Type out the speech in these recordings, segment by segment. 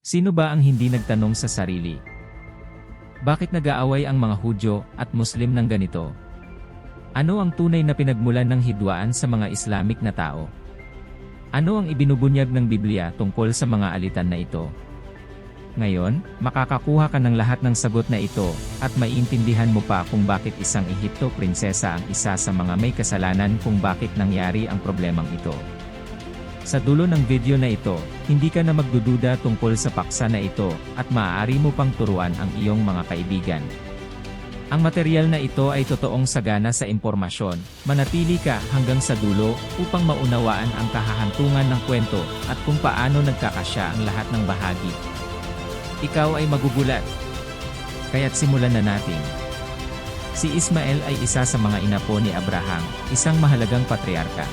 Sino ba ang hindi nagtanong sa sarili? Bakit nag-aaway ang mga Hudyo at Muslim ng ganito? Ano ang tunay na pinagmulan ng hidwaan sa mga Islamic na tao? Ano ang ibinubunyag ng Biblia tungkol sa mga alitan na ito? Ngayon, makakakuha ka ng lahat ng sagot na ito, at maiintindihan mo pa kung bakit isang Ehipto prinsesa ang isa sa mga may kasalanan kung bakit nangyari ang problemang ito. Sa dulo ng video na ito, hindi ka na magdududa tungkol sa paksa na ito, at maaari mo pang turuan ang iyong mga kaibigan. Ang material na ito ay totoong sagana sa impormasyon. Manatili ka hanggang sa dulo upang maunawaan ang kahahantungan ng kwento at kung paano nagkakasya ang lahat ng bahagi. Ikaw ay magugulat. Kaya't simulan na natin. Si Ismael ay isa sa mga inapo ni Abraham, isang mahalagang patriarka.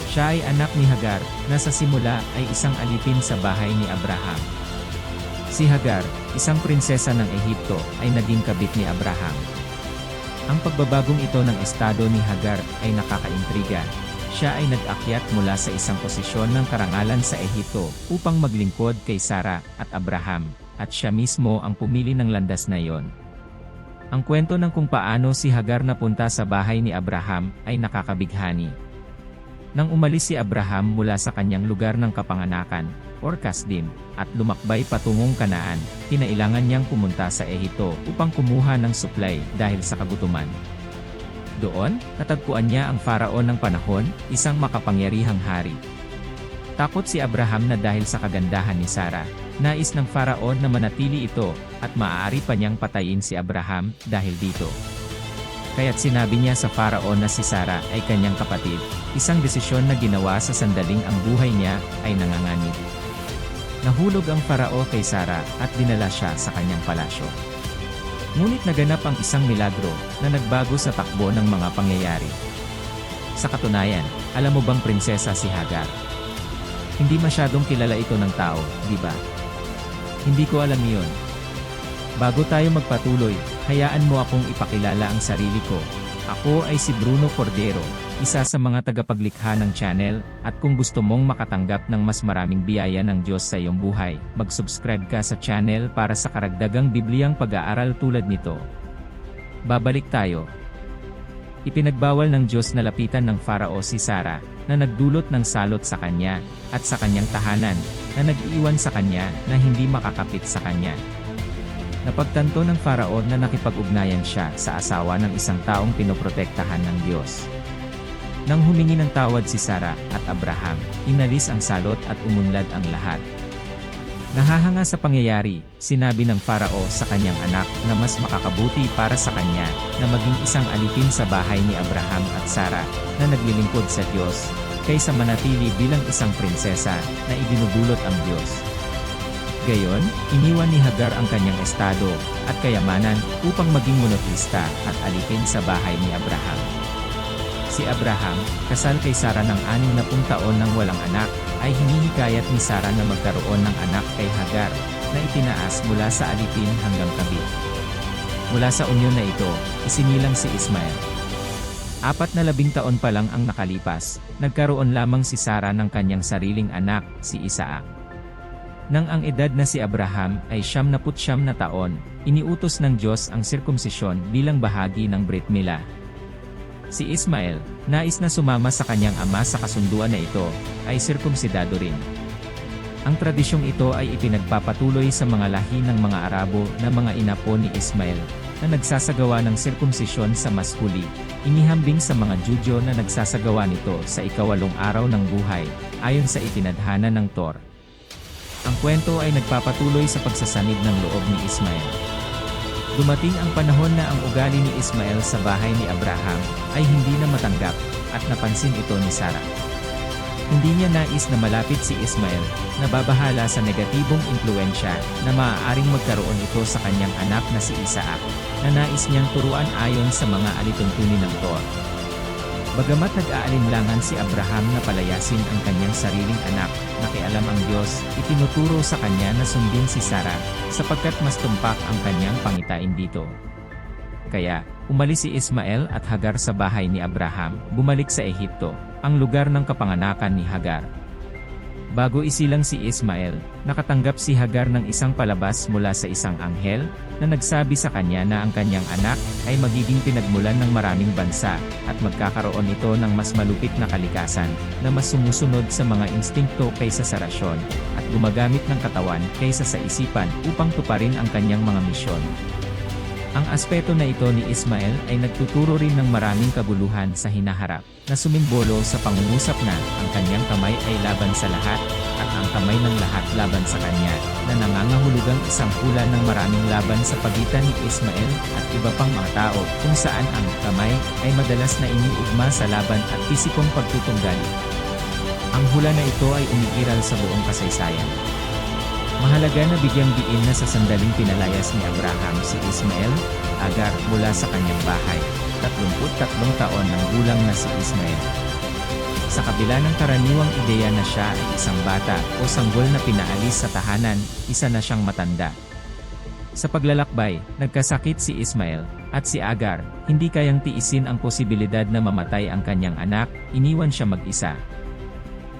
Siya ay anak ni Hagar, na sa simula ay isang alipin sa bahay ni Abraham. Si Hagar, isang prinsesa ng Ehipto, ay naging kabit ni Abraham. Ang pagbabagong ito ng estado ni Hagar ay nakakaintriga. Siya ay nag-akyat mula sa isang posisyon ng karangalan sa Ehipto upang maglingkod kay Sarah at Abraham, at siya mismo ang pumili ng landas na iyon. Ang kwento ng kung paano si Hagar napunta sa bahay ni Abraham ay nakakabighani. Nang umalis si Abraham mula sa kanyang lugar ng kapanganakan, or Kasdim, at lumakbay patungong Kanaan, kinailangan niyang pumunta sa Ehipto upang kumuha ng supply dahil sa kagutuman. Doon, natagpuan niya ang Faraon ng panahon, isang makapangyarihang hari. Takot si Abraham na dahil sa kagandahan ni Sarah, nais ng Faraon na manatili ito, at maaari pa niyang patayin si Abraham dahil dito. Kaya't sinabi niya sa Faraon na si Sarah ay kanyang kapatid, isang desisyon na ginawa sa sandaling ang buhay niya ay nanganganib. Nahulog ang Farao kay Sarah at dinala siya sa kanyang palasyo. Ngunit naganap ang isang milagro na nagbago sa takbo ng mga pangyayari. Sa katunayan, alam mo bang prinsesa si Hagar? Hindi masyadong kilala ito ng tao, di ba? Hindi ko alam iyon. Bago tayo magpatuloy, hayaan mo akong ipakilala ang sarili ko. Ako ay si Bruno Cordero, isa sa mga tagapaglikha ng channel, at kung gusto mong makatanggap ng mas maraming biyaya ng Diyos sa iyong buhay, mag-subscribe ka sa channel para sa karagdagang Bibliang pag-aaral tulad nito. Babalik tayo. Ipinagbawal ng Diyos na lapitan ng Farao si Sarah, na nagdulot ng salot sa kanya, at sa kanyang tahanan, na nag-iwan sa kanya na hindi makakapit sa kanya. Napagtanto ng Faraon na nakipag-ugnayan siya sa asawa ng isang taong pinoprotektahan ng Diyos. Nang humingi ng tawad si Sarah at Abraham, inalis ang salot at umunlad ang lahat. Nahahanga sa pangyayari, sinabi ng Farao sa kanyang anak na mas makakabuti para sa kanya na maging isang alipin sa bahay ni Abraham at Sarah na naglilingkod sa Diyos, kaysa manatili bilang isang prinsesa na ibinubulot ang Diyos. Gayon, iniwan ni Hagar ang kanyang estado at kayamanan upang maging monoteista at alipin sa bahay ni Abraham. Si Abraham, kasal kay Sarah ng 60 taon nang walang anak, ay hinihikayat ni Sarah na magkaroon ng anak kay Hagar, na itinaas mula sa alipin hanggang kabit. Mula sa unyon na ito, isinilang si Ismael. 14 taon pa lang ang nakalipas, nagkaroon lamang si Sarah ng kanyang sariling anak, si Isaac. Nang ang edad na si Abraham ay 99 na taon, iniutos ng Diyos ang sirkumsisyon bilang bahagi ng Brit Milah. Si Ismael, nais na sumama sa kanyang ama sa kasunduan na ito, ay sirkumsidado rin. Ang tradisyong ito ay ipinagpapatuloy sa mga lahi ng mga Arabo na mga inapo ni Ismael, na nagsasagawa ng sirkumsisyon sa mas huli, inihambing sa mga Judyo na nagsasagawa nito sa ika-8 araw ng buhay, ayon sa itinadhana ng Torah. Ang kwento ay nagpapatuloy sa pagsasanib ng loob ni Ismael. Dumating ang panahon na ang ugali ni Ismael sa bahay ni Abraham ay hindi na matanggap, at napansin ito ni Sarah. Hindi niya nais na malapit si Ismael, na babahala sa negatibong impluensya na maaaring magkaroon ito sa kanyang anak na si Isaac, na nais niyang turuan ayon sa mga alituntunin ng Torah. Bagamat nag-aalinlangan si Abraham na palayasin ang kanyang sariling anak, nakialam ang Diyos, itinuturo sa kanya na sundin si Sarah, sapagkat mas tumpak ang kanyang pangitain dito. Kaya, umalis si Ismael at Hagar sa bahay ni Abraham, bumalik sa Ehipto, ang lugar ng kapanganakan ni Hagar. Bago isilang si Ismael, nakatanggap si Hagar ng isang palabas mula sa isang anghel, na nagsabi sa kanya na ang kanyang anak ay magiging pinagmulan ng maraming bansa, at magkakaroon ito ng mas malupit na kalikasan, na mas sumusunod sa mga instinkto kaysa sa rasyon, at gumagamit ng katawan kaysa sa isipan upang tuparin ang kanyang mga misyon. Ang aspeto na ito ni Ismael ay nagtuturo rin ng maraming kaguluhan sa hinaharap, na sumimbolo sa pangungusap na ang kanyang kamay ay laban sa lahat, at ang kamay ng lahat laban sa kanya, na nangangahulugang isang hula ng maraming laban sa pagitan ni Ismael at iba pang mga tao, kung saan ang kamay ay madalas na iniugma sa laban at pisikong pagtutunggali. Ang hula na ito ay umiiral sa buong kasaysayan. Mahalaga na bigyang diin na sa sandaling pinalayas ni Abraham si Ismael, Hagar, mula sa kanyang bahay, 33 taon ng gulang na si Ismael. Sa kabila ng karaniwang ideya na siya ay isang bata o sanggol na pinaalis sa tahanan, isa na siyang matanda. Sa paglalakbay, nagkasakit si Ismael, at si Hagar, hindi kayang tiisin ang posibilidad na mamatay ang kanyang anak, iniwan siya mag-isa.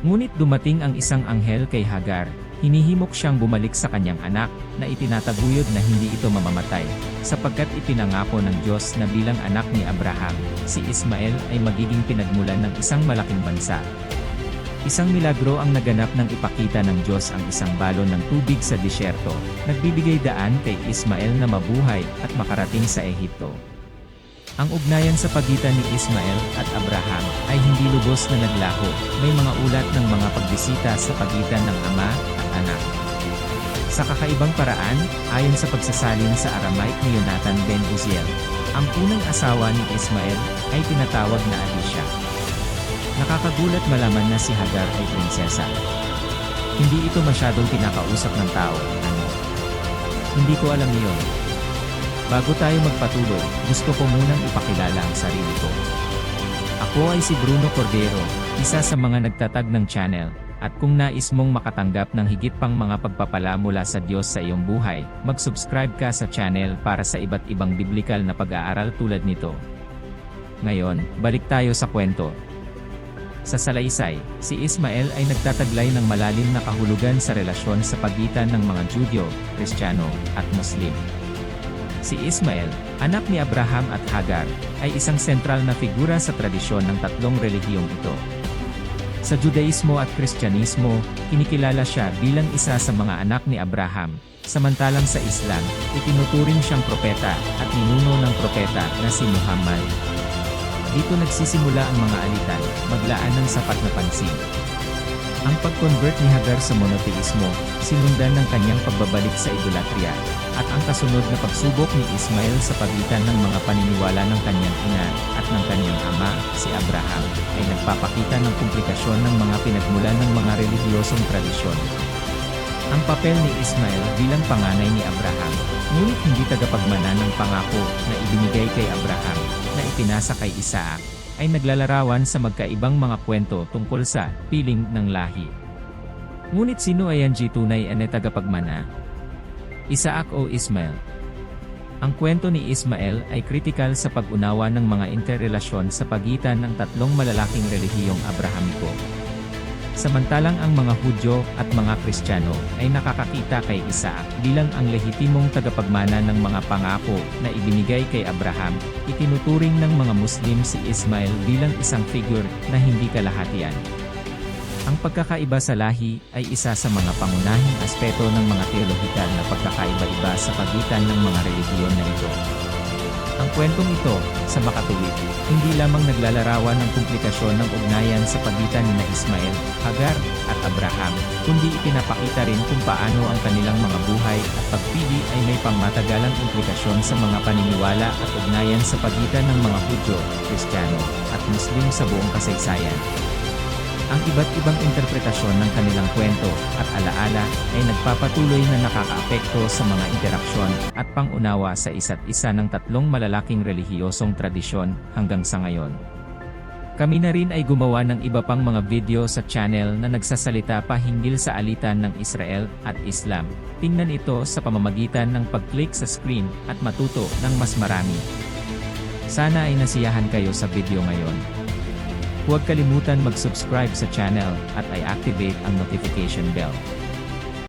Ngunit dumating ang isang anghel kay Hagar, hinihimok siyang bumalik sa kanyang anak, na itinataguyod na hindi ito mamamatay, sapagkat ipinangako ng Diyos na bilang anak ni Abraham, si Ismael ay magiging pinagmulan ng isang malaking bansa. Isang milagro ang naganap nang ipakita ng Diyos ang isang balon ng tubig sa disyerto, nagbibigay daan kay Ismael na mabuhay at makarating sa Ehipto. Ang ugnayan sa pagitan ni Ismael at Abraham ay hindi lubos na naglaho, may mga ulat ng mga pagbisita sa pagitan ng ama at anak. Sa kakaibang paraan, ayon sa pagsasalin sa Aramaic ni Jonathan ben Uziel, ang unang asawa ni Ismael ay tinatawag na Alicia. Nakakagulat malaman na si Hagar ay prinsesa. Hindi ito masyadong pinakausap ng tao, ano? Hindi ko alam iyon. Bago tayo magpatuloy, gusto ko munang ipakilala ang sarili ko. Ako ay si Bruno Cordero, isa sa mga nagtatag ng channel, at kung nais mong makatanggap ng higit pang mga pagpapala mula sa Diyos sa iyong buhay, mag-subscribe ka sa channel para sa iba't ibang biblikal na pag-aaral tulad nito. Ngayon, balik tayo sa kwento. Sa salaysay, si Ismael ay nagtataglay ng malalim na kahulugan sa relasyon sa pagitan ng mga Judyo, Kristiyano, at Muslim. Si Ismael, anak ni Abraham at Hagar, ay isang sentral na figura sa tradisyon ng tatlong relihiyong ito. Sa Judaismo at Kristyanismo, kinikilala siya bilang isa sa mga anak ni Abraham, samantalang sa Islam, itinuturing siyang propeta at ninuno ng propeta na si Muhammad. Dito nagsisimula ang mga alitan, maglaan ng sapat na pansin. Ang pag-convert ni Hagar sa monoteismo, sinundan ng kanyang pagbabalik sa idolatria, at ang kasunod na pagsubok ni Ismael sa pagitan ng mga paniniwala ng kanyang ina at ng kanyang ama, si Abraham, ay nagpapakita ng komplikasyon ng mga pinagmulan ng mga relihiyosong tradisyon. Ang papel ni Ismael bilang panganay ni Abraham, ngunit hindi tagapagmana ng pangako na ibinigay kay Abraham, na ipinasa kay Isaac, ay naglalarawan sa magkaibang mga kwento tungkol sa piling ng lahi. Ngunit sino ay ang tunay na tagapagmana? Isaac o Ismael? Ang kwento ni Ismael ay kritikal sa pag-unawa ng mga interrelasyon sa pagitan ng tatlong malalaking relihiyong Abrahamiko. Samantalang ang mga Hudyo at mga Kristiyano ay nakakakita kay Isaac bilang ang lehitimong tagapagmana ng mga pangako na ibinigay kay Abraham, itinuturing ng mga Muslim si Ismael bilang isang figure na hindi kalahatian. Ang pagkakaiba sa lahi ay isa sa mga pangunahing aspeto ng mga teolohikal na pagkakaiba-iba sa pagitan ng mga relihiyon na ito. Ang kwentong ito, sa makatuwid, hindi lamang naglalarawan ng komplikasyon ng ugnayan sa pagitan ni Ismael, Hagar, at Abraham, kundi ipinapakita rin kung paano ang kanilang mga buhay at pagpili ay may pangmatagalang implikasyon sa mga paniniwala at ugnayan sa pagitan ng mga Hudyo, Kristiyano, at Muslim sa buong kasaysayan. Ang iba't ibang interpretasyon ng kanilang kwento at alaala ay nagpapatuloy na nakakaapekto sa mga interaksyon at pangunawa sa isa't isa ng tatlong malalaking relihiyosong tradisyon hanggang sa ngayon. Kami na rin ay gumawa ng iba pang mga video sa channel na nagsasalita pa hinggil sa alitan ng Israel at Islam. Tingnan ito sa pamamagitan ng pag-click sa screen at matuto ng mas marami. Sana ay nasiyahan kayo sa video ngayon. Huwag kalimutan mag-subscribe sa channel at i-activate ang notification bell.